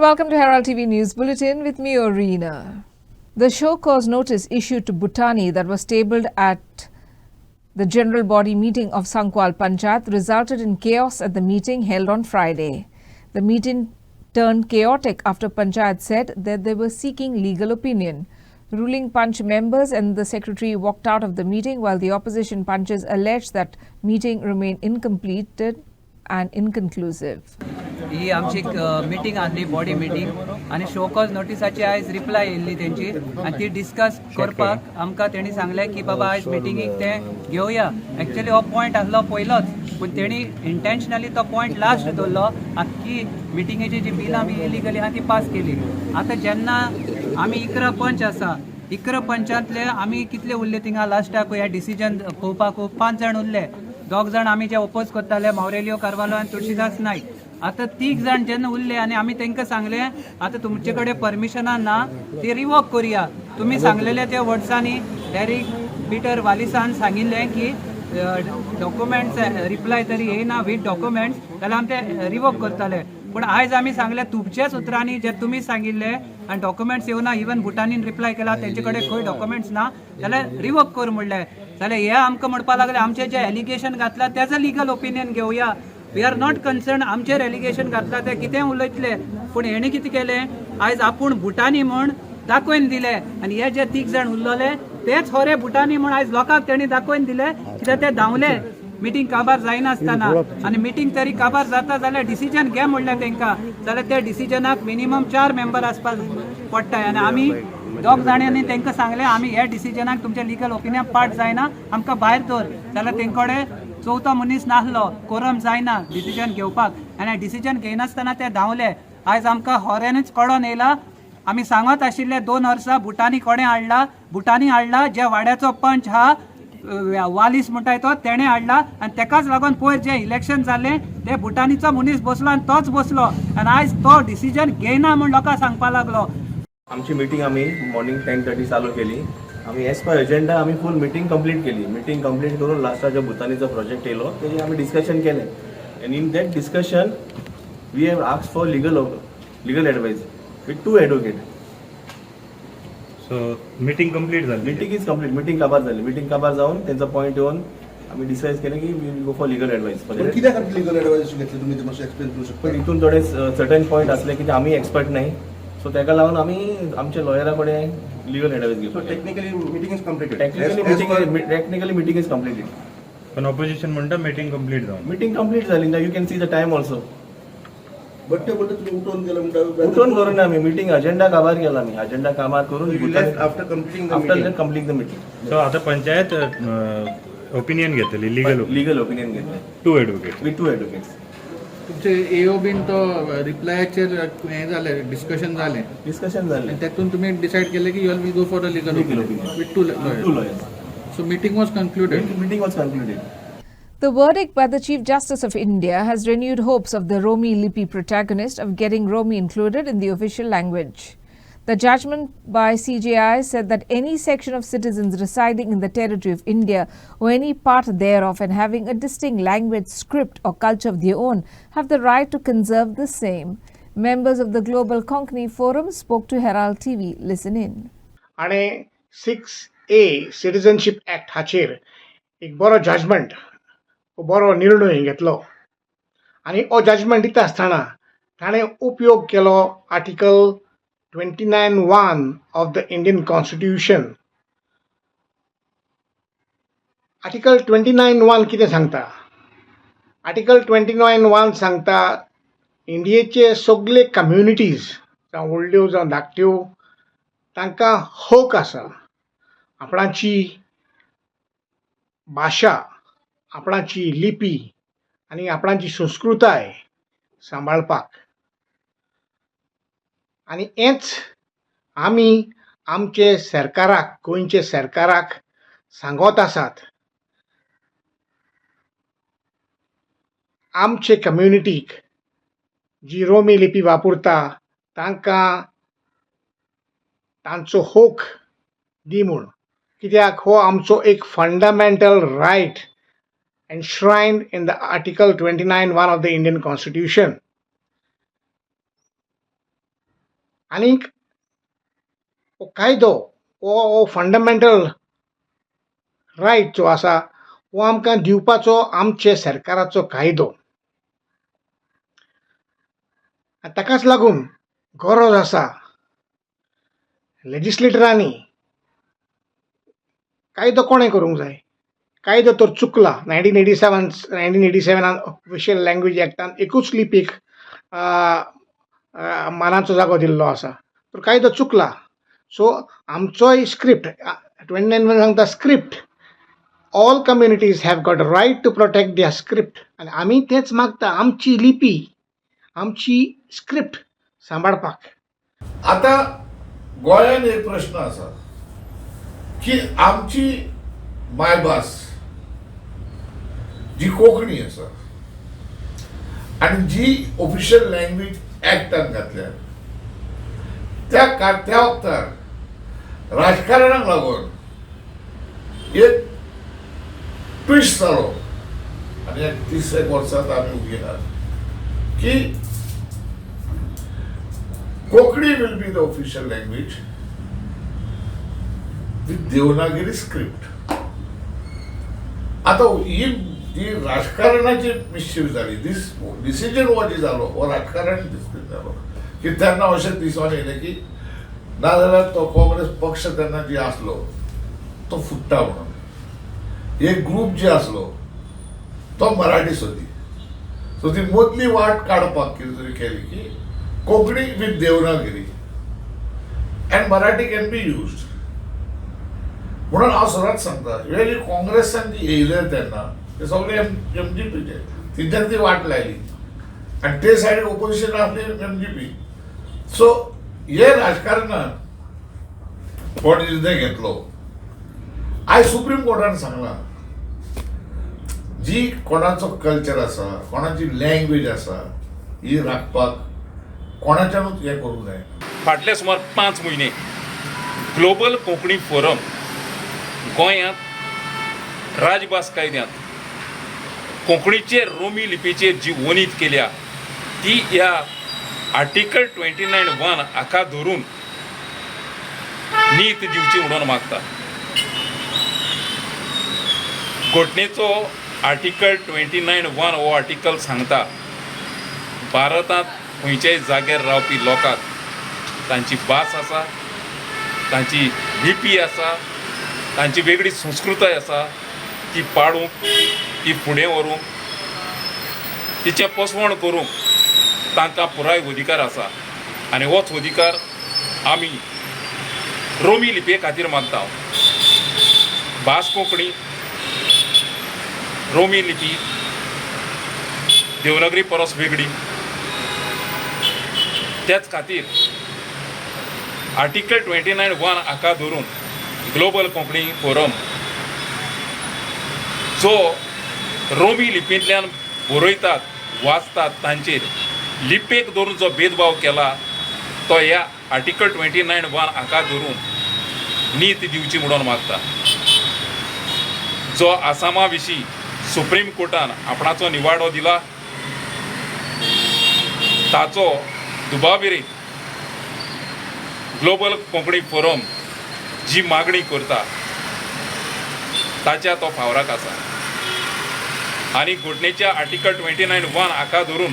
welcome to Herald TV News Bulletin with me, Orina. The show cause notice issued to Bhutani that was tabled at the general body meeting of Sankwal Panchayat resulted in chaos at the meeting held on Friday. The meeting turned chaotic after Panchayat said that they were seeking legal opinion. Ruling Panch members and the secretary walked out of the meeting while the opposition Panches alleged that meeting remained incomplete and inconclusive. ही आमची meeting आसली body meeting आनी show cause नोटिसाची आयज reply येयल्ली तेंची आनी ती discuss करपाक आमकां तेणी सांगलें की बाबा आयज मिटिंगेक ते घेवया. एक्चुअली हो पॉयंट आसलो पयलोच पूण तेणी इंटेन्शनली तो पॉयंट लास्ट दवरलो. आख्खी मिटिंगेची जी बिलां बी इलिगली आहा ती पास केली. आतां जेन्ना आमी 11 पंच आसा 11 पंचांतले आमी कितले उरले थिंगा लास्टाक ह्या डिसिजन पळोवपाक 5 जाण उरले. 2 जाण आमी जे ओपोज करताले मावरेलियो कारवालो आनी तुळशीदास नायक. आता 3 जाण जेन्ना उरले आनी आमी तांकां सांगलें आता तुमचे कडेन परमिशनां ना ती रिवोक करुया. तुमी सांगलेले त्या वर्ड्सांनी डॅरिक पीटर वालिसान सांगिल्लें की डॉक्युमेंट्स रिप्लाय तरी येयना वीथ डॉक्युमेंट्स जाल्यार आमी ते रिवोक करतले. पूण आयज आमी सांगलें तुमच्याच उतरांनी जे तुमी सांगिल्ले आनी डॉक्युमेंट्स येवना इवन भुटानीन रिप्लाय केला तेंचे कडेन खंय डॉक्युमेंट्स ना जाल्यार रिवोक कर म्हणलें. जाल्यार हे आमकां म्हणपाक लागले आमचे जे एलिगेशन घातला तेजो लिगल ओपिनियन घेवया. वी आर नॉट कन्सर्न आमचेर एलिगेशन घातला ते कितें उलयतले. पूण हेणी कितें केलें आयज आपूण भुटानी म्हूण दाखोवन दिले आनी हे जे 3 जाण उरलेले तेच खरे भुटानी म्हूण आयज लोकांक तेणी दाखोवन दिले. कित्याक ते धांवले मिटींग काबार जायनासतना आनी मिटींग तरी काबार जाता जाल्यार डिसिजन घे म्हणलें तेंकां. जाल्यार त्या डिसिजनाक मिनिमम 4 मेंबर आसपाक पडटाय आनी आमी 2 जाणांनी तेंकां सांगलें आमी हे डिसिजनाक तुमचे लिगल ओपिनियन पार्ट जायना आमकां भायर दवर. जाल्यार तेंकडे 4थो मनीस नासलो कोरम जायना डिसिजन घेवपाक आनी डिसिजन घेयनासतना ते धांवले. आयज आमकां होऱ्यानूच कळोन येयला आमी सांगत आशिल्ले 2 वर्सां भुटानी कोणें हाडला भुटानी हाडला जे वाड्याचो पंच हा वालीस म्हणटाय तो तेणें हाडला आनी तेकाच लागून पयर जे इलेक्शन जाल्लें ते भुटानीचो मनीस बसलो आनी तोच बसलो आनी आयज तो डिसिजन घेयना म्हूण लोकांक सांगपाक लागलो. आमची मिटींग आमी मॉर्निंग 10:30 चालू केली. आमी एज पर एजेंडा आमी फूल मिटींग कंप्लीट केली. मिटींग कंप्लीट करून लास्टाक जो भुतानीचो प्रोजेक्ट येयलो तेजेर आमी डिस्कशन केलें and in that discussion we have asked for legal advice with 2 advocate. So meeting complete जाली. Meeting is complete. मिटींग काबार जाली. मिटींग काबार जावन तेंचो पॉयंट येवन आमी डिसायड केलें की we will go for legal advice. कित्याक लिगल एडवायस घेतली तुमी ते मातशें एक्सप्लेन करूं शकता. पण हितून थोडे सर्टन पॉयंट आसले की आमी एक्सपर्ट नाही सो तेका लागून आमी आमच्या लॉयरा कडेन लिगल एडवायस घेतलो. Technically meeting is completed. Technically meeting is completed. पण ऑपोजिशन म्हणटा मिटींग कंप्लीट जावन. मिटींग कंप्लीट जाली. You can see the time also. But ते बोलता तुम्ही उठून गेला म्हणटा उठून करून आमी मिटींग अजेंडा काबार केला. आमी अजेंडा काबार करून आफ्टर कंप्लीट द मिटींग. सो आता पंचायत ओपिनियन घेतली लिगल ओपिनियन घेतले 2 एडवोकेट विथ 2 एडवोकेट्स. तुमचे एओ बीन तो रिप्लायाचेर हें जालें डिस्कशन जालें आनी तेतून तुमी डिसायड केलें की you will go for a legal opinion with 2 lawyers. So meeting was concluded. Meeting was concluded. The verdict by the Chief Justice of India has renewed hopes of the Romi Lipi protagonist of getting Romi included in the official language. The judgment by CJI said that any section of citizens residing in the territory of India or any part thereof and having a distinct language, script or culture of their own have the right to conserve the same. Members of the Global Konkani Forum spoke to Herald TV. Listen in. आणि 6A citizenship act हाचेर एक बरो judgement बरो निर्णय घेतलो आनी हो judgement दिता आसतना ताणें उपयोग केलो article 29(1) of the Indian constitution. Article 29(1) कितें सांगता? आर्टिकल 29(1) सांगता इंडियेचे सगळे कम्युनिटीज जावं व्हडल्यो जावं धाकट्यो तांकां हक आसा आपणाची भाशा आपणाची लिपी आनी आपणाची संस्कृताय सांबाळपाक. आनी हेंच आमी आमचे सरकाराक गोंयचे सरकाराक सांगत आसात. आमचे कम्युनिटीक जी रोमी लिपी वापरता तांकां तांचो हक दी म्हूण. कित्याक हो आमचो एक fundamental right enshrined in the Article 29(1) of the Indian Constitution. आनीक हो कायदो हो फंडमेंटल रायट जो आसा हो आमकां दिवपाचो आमचे सरकाराचो कायदो. आनी ताकाच लागून गरज आसा लेजिस्लेटरांनी कायदो कोणें करूंक जाय. कायदो तर चुकला 1987 ऑफिशियल लँग्वेज एक्टान एकूच लिपीक मानाचो जागो दिल्लो आसा. तर कायदो चुकला. सो आमचोय स्क्रिप्ट 29 सांगता script all communities have got right to protect their script. आनी आमी तेच मागता आमची लिपी आमची स्क्रिप्ट सांबाळपाक. आता गोंयान एक प्रश्न आसा की आमची मायभास जी कोंकणी आसा आनी जी ऑफिशियल लँग्वेज एक्टान घातल्या त्या वक्तार राजकारणाक लागून एक ट्विस्ट जालो आनी एक 30 वर्सांत आमी उबी आहात की Konkani will be the official language with Devanagari script. आता ही राजकारणाची मिस्टेक जाली. डिसिजन हो जी जालो हो राजकारण जालो की तेन्ना अशें दिसून येयलें की नाजाल्यार तो काँग्रेस पक्ष तेन्ना जी आसलो तो फुट्टा म्हणून एक ग्रूप जे आसलो तो मराठी सोदी. सो ती मदली वाट काडपाक कितें तरी केली की Konkani with Devanagari and Marathi can be used. म्हणून हांव सदांच सांगता हे काँग्रेसान जी येयले तेन्ना ते सगळे MGPचे तेंच्यांनी ती वाट लायली आनी ते सायडीक ऑपोजिशन आसली MGP. सो हे राजकारणान कोण निर्णय घेतलो आयज सुप्रीम कोर्टान सांगला जी कोणाचो कल्चर आसा कोणाची लँग्वेज आसा ही राखपाक कोणाच्यानूच हें करूंक जाय. फाटले सुमार 5 म्हयने ग्लोबल कोंकणी फोरम गोंयांत राजभास कायद्यांत कोंकणीचे रोमी लिपीचेर जी वणीत केल्या ती ह्या आर्टिकल 29(1) हाका धरून नीत दिवची म्हणून मागता. घटनेचो आर्टिकल 29(1) हो आर्टिकल सांगता भारतांत खंयच्याय जाग्यार रावपी लोकांक तांची भास आसा, तांची लिपी आसा, तांची वेगळी संस्कृताय आसा ती पाळूंक, ती फुडें व्हरूंक, तिचें पसवण करूंक तांकां पुराय अधिकार आसा. आनी होच अधिकार आमी रोमी लिपये खातीर मागता. भास कोंकणी, रोमी लिपी देवनागरी परस वेगळी. त्याच खातीर आर्टिकल 29(1) हाका धरून ग्लोबल कोंकणी फोरम जो रोमी लिपींतल्यान बरयतात वाचतात तांचेर लिपेक धरून जो भेदभाव केला तो ह्या आर्टिकल 29(1) हाका धरून नीत दिवची म्हणून मागता. जो आसामा विशीं सुप्रीम कोर्टान आपणाचो निवाडो दिला ताचो दुबाविरीत ग्लोबल कोंकणी फोरम जी मागणी करता ताच्या तो फावराक आसा. आनी घटनेच्या आर्टिकल 29(1) हाका धरून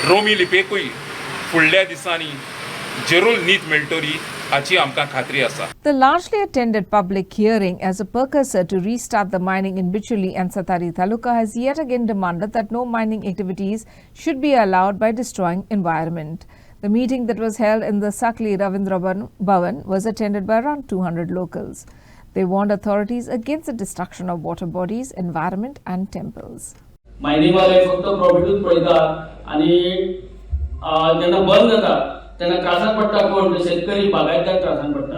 रोमी लिपेकूय फुडल्या दिसांनी जरूर नीत मेळटली हाची आमकां खात्री आसा. The largely attended public hearing as a precursor to restart the mining in Bichuli and Satari Taluka has yet again demanded that no mining activities should be allowed by destroying environment. The meeting that was held in the Sakli Ravindra Bhavan was attended by around 200 locals. They warned authorities against the destruction of water bodies, environment and temples. Mining वाले फक्त प्रॉफिटूच पळयतात आणि जेन्ना बंद जाता तेन्ना त्रासान पडटा कोण शेतकरी बागायतदार त्रासान पडटा.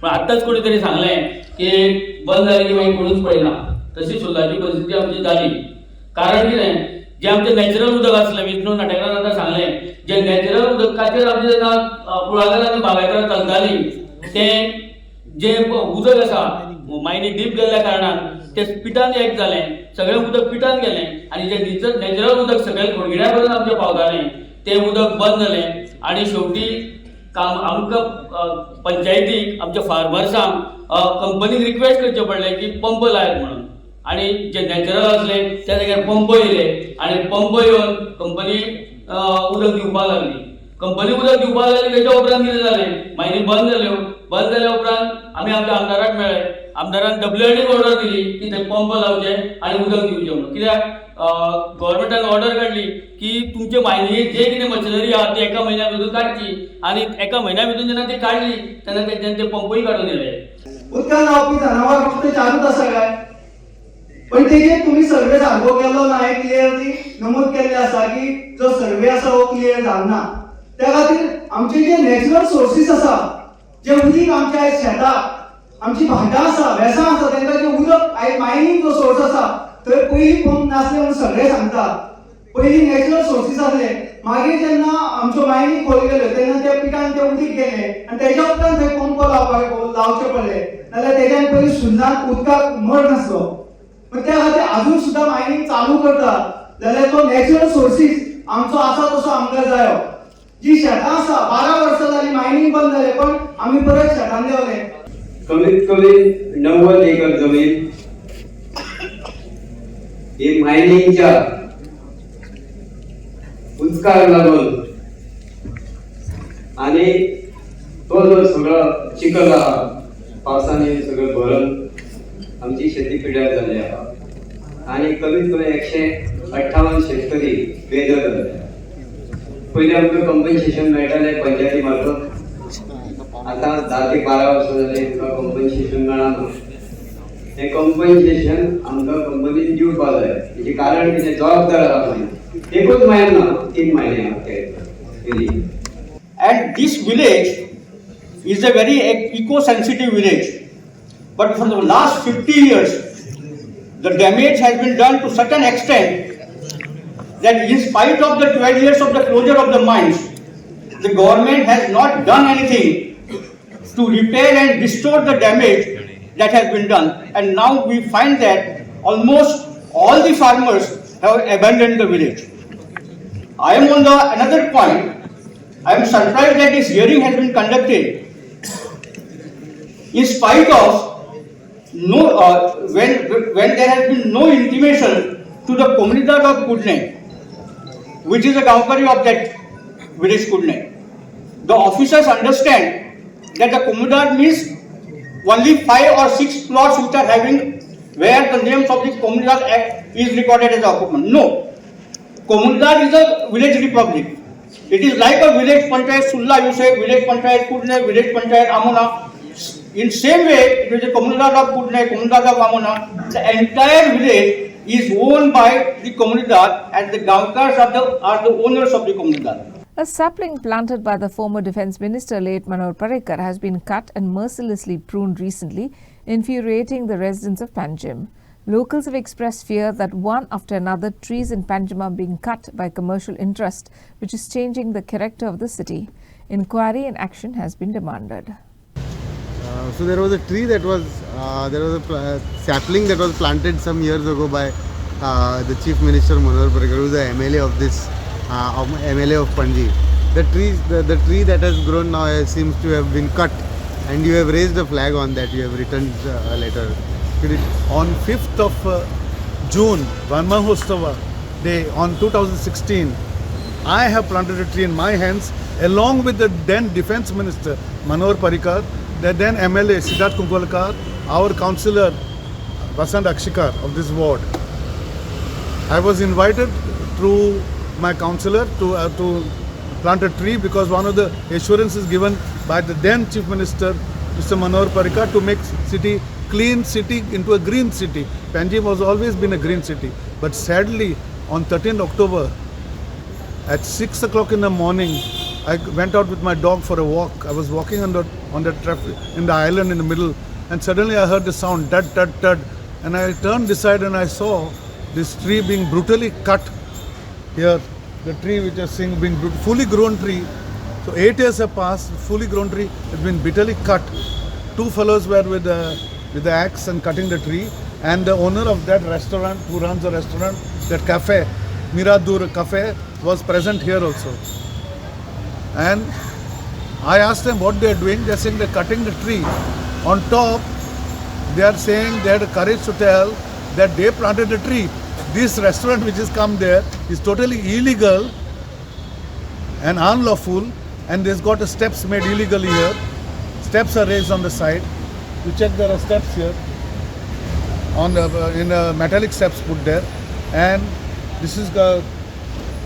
पण आत्ताच कोणी तरी सांगलें की बंद जालें की मागीर कोणूच पळयना. तशी सुल्लाची परिस्थिती आमची जाली. कारण कितें जे आमचें नॅचरल उदक आसलें विष्णू नाटेकारान आतां सांगलें जे नॅचरल उदकाचेर आमची जेन्ना कुळागरां आनी बागायतदार चलतालीं तें जे उदक आसा मायनी डीप गेल्ल्या कारणान ते पिठान एक जालें, सगळें उदक पिठान गेलें आनी जे नॅचरल उदक सगळें खोडगिड्या पर्यंत आमचें पावतालें तें उदक बंद जालें. आनी शेवटी आमकां पंचायतीक आमच्या फार्मर्सांक कंपनीक रिक्वेस्ट करचें पडलें की पंप लायात म्हणून, आनी जे नॅचरल असले त्या जाग्यार पंप येयले आनी पंप येवन कंपनी उदक दिवपाक लागली. कंपनी उदक दिवपाक लागली तेच्या उपरांत कितें जालें, मायनी बंद जाल्या उपरांत आमी आमच्या आमदाराक मेळ्ळे. आमदारान WLDक ऑर्डर दिली की ते पंप लावचे आनी उदक दिवचें म्हणून. कित्याक गव्हर्मेंटान ऑर्डर काडली की तुमचे मायनीक जे कितें मशिनरी आहा ती एका म्हयन्या भितर काडची, आनी एका म्हयन्या भितर जेन्ना ती काडली तेन्ना तेंच्यानी ते पंपूय काडून दिले. उदकान लावपी जनावर फक्त चालूच आसा काय? पण तेजेर तुम्ही सर्वे सारको केलो ना हे क्लियरली नमूद केल्ले आसा की जो सर्वे आसा हो क्लियर जावना. त्या खातीर आमचे जे नॅचरल सोर्सीस आसा, जे उदीक आमच्या शेताक आमची भाटां आसा, वेसां आसा, तांकां जे उदक मायनींग जो सोर्स आसा थंय पयलीं पंप नासले म्हणून सगळे सांगतात. पयलीं नॅचरल सोर्सीस आसले, मागीर जेन्ना आमचो मायनींग खोल गेलो तेन्ना त्या पिकान ते उदीक गेले आनी तेच्या उपरांत थंय पंप लावचे पडले. नाल्यार तेच्यान पयलीं सुन्नाक उदकाक मर नासलो. पण त्या खातीर अजून सुद्धा मायनींग चालू करतात जाल्यार तो नॅचरल सोर्सीस आमचो आसा तसो आमकां जायो. जी शेतां आसा 12 वर्सां जाली मायनींग बंद जाले पण आमी परत शेतान देवले. कमीत कमी 90 एकर जमीन ही मायनिंगच्या उदकाक लागून आणि तो जो सगळं चिखल आहा पावसाने सगळं भरून आमची शेती पिड्यार जाली आहा आणि कमीत कमी 158 शेतकरी बेजार जाले. पहिले आमकां कंपन्सेशन मेळटालें पंचायती मार्फत, आता 10 ते 12 वर्सां जाली आमकां कंपन्सेशन मेळना. हे कंपन्सेशन आमकां कंपनीन दिवपाक जाय. हेजें कारण कितें, जबाबदार आहा कोणी एकूच महिना 3 महिने केली. And this village is a very eco-sensitive village. But for the last 50 years, the damage has been done to such an extent that in spite of the 12 years of the closure of the mines, the government has not done anything to repair and restore the damage that has been done. And now we find that almost all the farmers have abandoned the village. I am on another point. I am surprised that this hearing has been conducted in spite of when there has been no intimation to the Comunidad of Kudne, which is a Gaukari of that village Kudne. The officers understand that the Comunidad means only 5 or 6 plots which are having where the names of the Comunidad is recorded as occupant. No, Comunidad is a village republic. It is like a village Panchayat Sulla, you say village Panchayat Kudne, village Panchayat Amuna. In same way, it is a Comunidad of Kudne, Comunidad of Amuna. The entire village is owned by the Comunidad and the Gaukars are the owners of the Comunidad. A sapling planted by the former Defence Minister late Manohar Parrikar has been cut and mercilessly pruned recently, infuriating the residents of Panjim. Locals have expressed fear that one after another trees in Panjim are being cut by commercial interest, which is changing the character of the city. Inquiry and action has been demanded. So there was a tree that was, sapling that was planted some years ago by the Chief Minister Manohar Parrikar, who is the MLA of this, MLA of Panji. The tree that has grown now seems to have been cut, and you have raised a flag on that. You have written a letter. On 5th of June, Varmahostava Day on 2016, I have planted a tree in my hands along with the then Defence Minister Manohar Parrikar, the then MLA Siddharth Kunkalkar, our councillor Vasant Akshikar of this ward. I was invited through my councillor to plant a tree because one of the assurances given by the then Chief Minister Mr. Manohar Parrikar to make city clean city into a green city. Panjim has always been a green city, but sadly on 13th October at 6 o'clock in the morning, I went out with my dog for a walk. I was walking on the traffic in the island in the middle, and suddenly I heard the sound dud dud dud, and I turned aside and I saw this tree being brutally cut here. The tree which is being fully grown tree. So 8 years have passed. Fully grown tree has been bitterly cut. 2 fellows were with the axe and cutting the tree, and the owner of that restaurant, who runs the restaurant, that cafe, Miradur Cafe, was present here also. And I asked them what they are doing. They are saying they are cutting the tree. On top, they are saying they had the courage to tell that they planted the tree. This restaurant which has come there is totally illegal and unlawful, and there's got the steps made illegally here. Steps are raised on the side. You check, there are steps here. On the in metallic steps put there, and this is the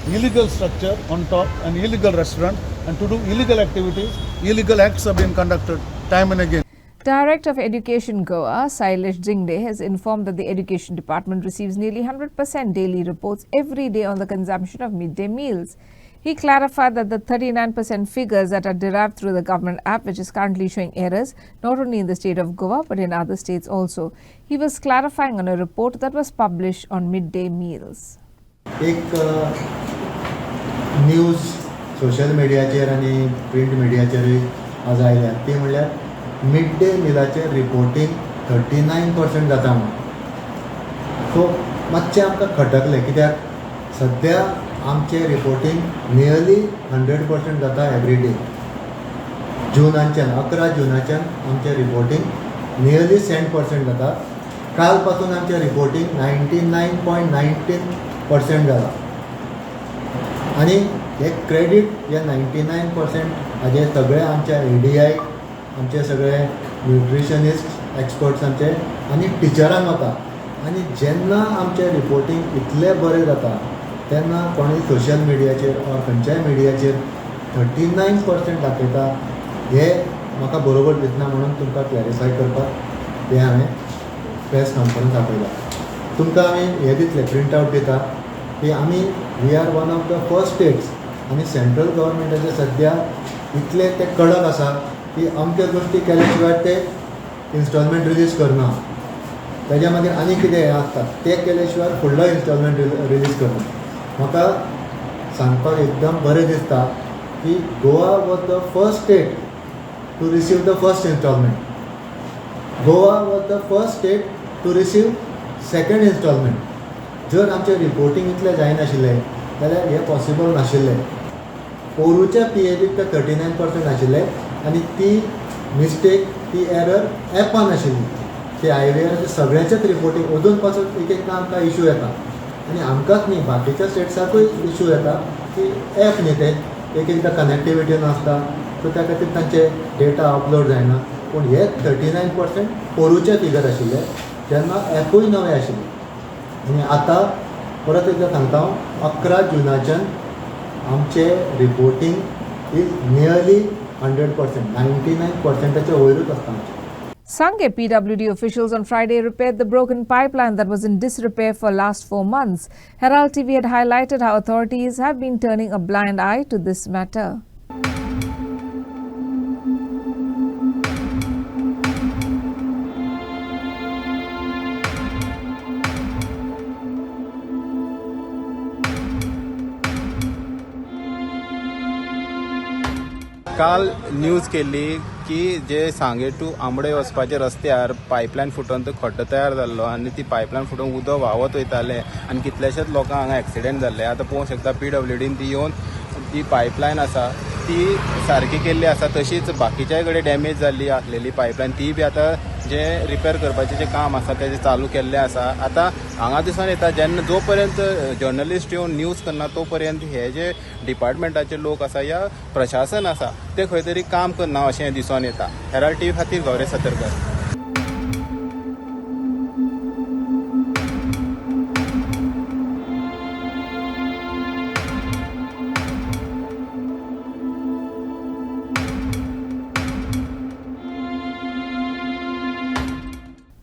illegal structure on top, an illegal restaurant, and to do illegal activities, illegal acts are being conducted time and again. Director of Education Goa, Sailesh Jingde, has informed that the Education Department receives nearly 100% daily reports every day on the consumption of midday meals. He clarified that the 39% figures that are derived through the government app, which is currently showing errors not only in the state of Goa but in other states also. He was clarifying on a report that was published on midday meals. एक news social मिडियाचेर आनी print मिडियाचेरूय आज आयल्या ती म्हणल्यार mid day मिलाचें reporting 39% जाता म्हणून. सो मातशें आमकां खटकलें, कित्याक सद्या आमचें रिपोर्टींग नियरली 100% जाता एवरी डे. जूनाच्यान 11 जूनाच्यान आमचें रिपोर्टींग नियरली 100% जाता. काल पासून आमचें रिपोर्टींग 99.19% जालां. आनी हे क्रेडीट हे 99% हाजे सगळे आमच्या ADI, आमचे सगळे न्यूट्रिशनिस्ट एक्सपर्ट्स आमचे आनी टिचरांक वता. आनी जेन्ना आमचें रिपोर्टींग इतलें बरें जाता तेन्ना कोणूय सोशल मिडियाचेर वा खंयच्याय मिडियाचेर 39% दाखयता, हे म्हाका बरोबर दिसना. म्हणून तुमकां क्लॅरिफाय करपाक हे हांवें प्रेस कॉन्फरन्स आपयला. तुमकां आमी हे दितले प्रिंट आवट दिता की आमी we are one of the first states, आनी सेंट्रल गव्हर्मेंटाचे सद्या इतले ते कडक आसा की अमक्यो गोश्टी केल्या शिवाय ते इन्स्टॉलमेंट रिलीज करना. तेज्या मागीर आनी कितें आसता ते केल्या शिवाय फुडलो इन्स्टॉलमेंट रिलीज करना. म्हाका सांगपाक एकदम बरें दिसता की Goa was the first state to receive the first installment. Goa was the first state to receive second installment. जर आमचें रिपोर्टींग इतलें जायनाशिल्लें जाल्यार हें पॉसिबल नाशिल्लें. पोरूच्या PABक ते 39% आशिल्लें आनी ती मिस्टेक, ती एरर एपान आशिल्ली. ती हायवेर सगळ्यांचेच रिपोर्टींग अजून पासून एकदां आमकां इशू येता. आनी आमकांच न्ही, बाकीच्या स्टेट्साकूय इशू येता की एप न्ही ते एकदां कनेक्टिविटी नासता, सो त्या खातीर तांचे डेटा अपलोड जायना. पूण हे 39% पोरूचे फिगर आशिल्ले तेन्ना एपूय नवें आशिल्लें. आनी आतां परत एकदां सांगता हांव, 11 जूनाच्यान आमचें रिपोर्टींग इज नियरली 100%, 99%च्या वयरूच आसता आमचें. Sangay PWD officials on Friday repaired the broken pipeline that was in disrepair for last 4 months. Herald TV had highlighted how authorities have been turning a blind eye to this matter. काल news केल्ली की जे सांगे to आंबडे वचपाचे रस्त्यार pipeline फुटून तो खड्डो तयार जाल्लो आनी ती पायपलायन फुटून उदक व्हांवत वयतालें आनी कितलेशेच लोकांक हांगा एक्सिडेंट जाल्ले. आतां पळोवंक शकता PWDन ती येवन ती पायपलायन आसा ती सारकी केल्ली आसा. तशीच बाकीच्याय कडेन डॅमेज जाल्ली आसलेली पायपलायन ती बी आतां जे रिपेर करपाचें जें काम आसा तेजें चालू केल्लें आसा. आतां हांगा दिसून येता जेन्ना जो पर्यंत जर्नलिस्ट येवन न्यूज करना तो पर्यंत हे जे डिपार्टमेंटाचे लोक आसा या प्रशासन आसा ते खंय तरी काम करना अशें दिसून येता. हेराल्ड TV खातीर गौरे Satarkar.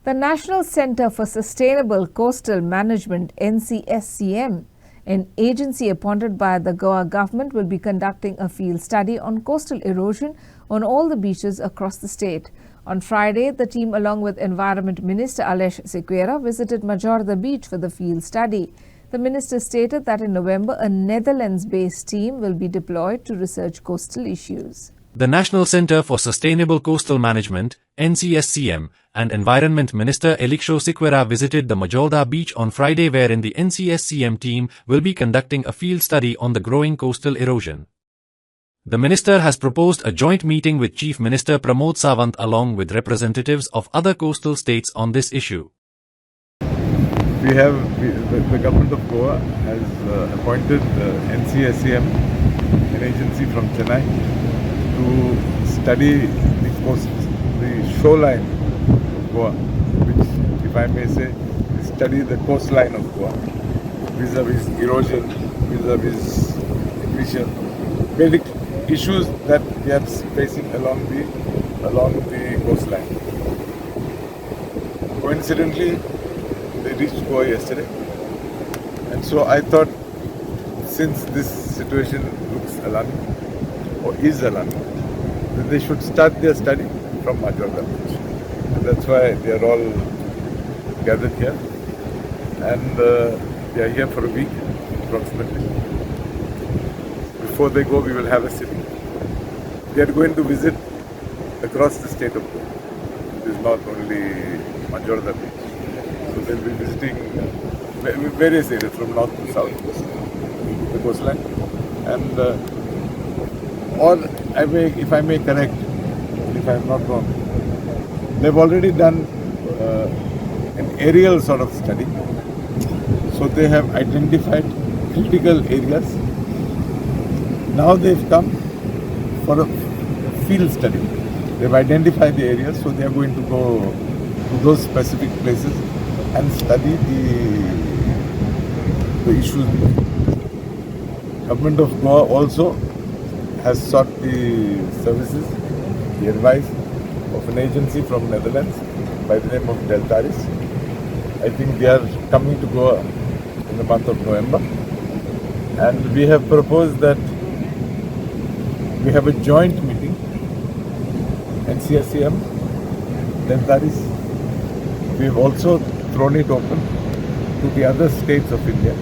The National Centre for Sustainable Coastal Management, NCSCM, an agency appointed by the Goa government, will be conducting a field study on coastal erosion on all the beaches across the state. On Friday, the team, along with Environment Minister Alesh Sequeira, visited Majorda Beach for the field study. The minister stated that in November, a Netherlands-based team will be deployed to research coastal issues. The National Centre for Sustainable Coastal Management, NCSCM, and Environment Minister Alesh Sequeira visited the Majorda Beach on Friday, wherein the NCSCM team will be conducting a field study on the growing coastal erosion. The minister has proposed a joint meeting with Chief Minister Pramod Sawant along with representatives of other coastal states on this issue. The government of Goa has appointed NCSCM, an agency from Chennai, to study the shoreline of Goa, which, if I may say, study the coastline of Goa, vis-a-vis erosion, vis-a-vis depletion, basic issues that we are facing along the coastline. Coincidentally, they reached Goa yesterday, and so I thought, since this situation looks alarming, or is alarming, that they should start their study from Majorga Beach. And that's why they are all gathered here, and they are here for a week approximately. Before they go, we will have a sitting. They are going to visit across the state of Goa. It is not only Majorga Beach. So they will be visiting various areas from north to south, the coastline. And if I may correct, if I am not wrong, they've already done an aerial sort of study. So they have identified critical areas. Now they've come for a field study. They've identified the areas, so they are going to go to those specific places and study the issues. Government of Goa also has sought the services, the advice of an agency from Netherlands by the name of Deltaris. I think they are coming to Goa in the month of November, and we have proposed that we have a joint meeting, NCSCM, Deltaris. We have also thrown it open to the other states of India,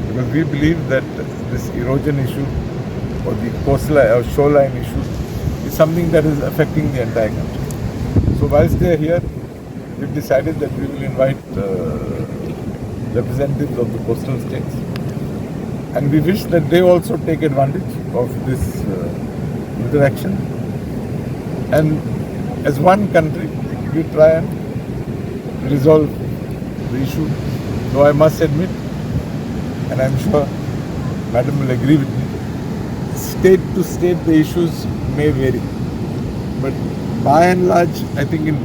because we believe that this erosion issue or the coastline or shoreline issue is something that is affecting the entire country. So whilst they are here, we've decided that we will invite representatives of the coastal states, and we wish that they also take advantage of this interaction, and as one country we try and resolve the issue. Though I must admit, and I'm sure Madam will agree with me, state to state the issues may vary, but by and large I think in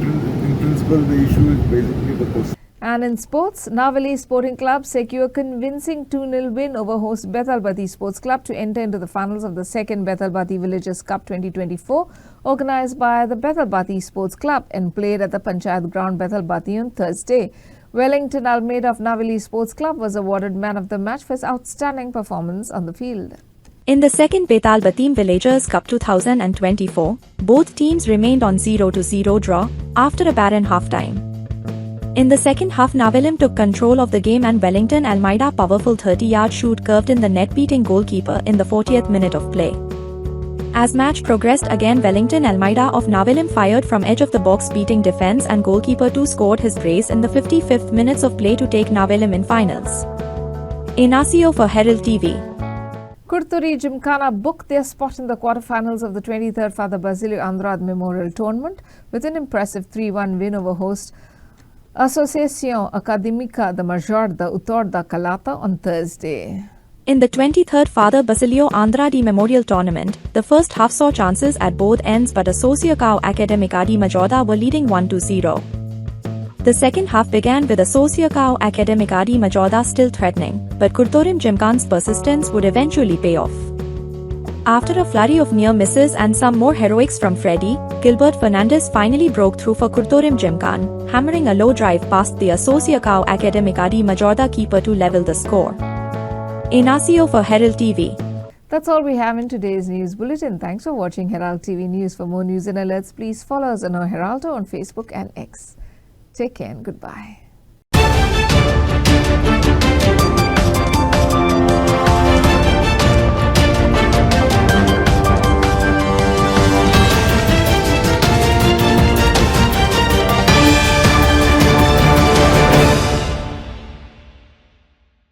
principle the issue is basically the coast. And in sports, Navali Sporting Club secure convincing 2-0 win over host Bethalbati Sports Club to enter into the finals of the second Bethalbati Villagers Cup 2024, organised by the Bethalbati Sports Club and played at the Panchayat ground Bethalbati on Thursday. Wellington Almeida of Navali Sports Club was awarded man of the match for his outstanding performance on the field. In the second Bethalbati Villagers Cup 2024, both teams remained on 0-0 draw after a barren half-time. In the second half, Navelim took control of the game and Wellington Almeida powerful 30-yard shoot curved in the net, beating goalkeeper in the 40th minute of play. As match progressed, again Wellington Almeida of Navelim fired from edge of the box, beating defense, and goalkeeper 2 scored his brace in the 55th minutes of play to take Navelim in finals. Inacio for Herald TV. Kurturi Gymkhana booked their spot in the quarterfinals of the 23rd Father Basilio Andrade Memorial Tournament with an impressive 3-1 win over host Associação Académica da Major da Utor da Calata on Thursday. In the 23rd Father Basilio Andrade Memorial Tournament, the first half saw chances at both ends, but Associação Académica de Majorda were leading 1-0. The second half began with Associação Académica de Majorda still threatening, but Kurtorim Gymkhana's persistence would eventually pay off. After a flurry of near misses and some more heroics from Freddy, Gilbert Fernandez finally broke through for Kurtorim Gymkhana, hammering a low drive past the Associação Académica de Majorda keeper to level the score. Inacio for Herald TV. That's all we have in today's news bulletin. Thanks for watching Herald TV News. For more news and alerts, please follow us on our Heraldo on Facebook and X. Take care and goodbye.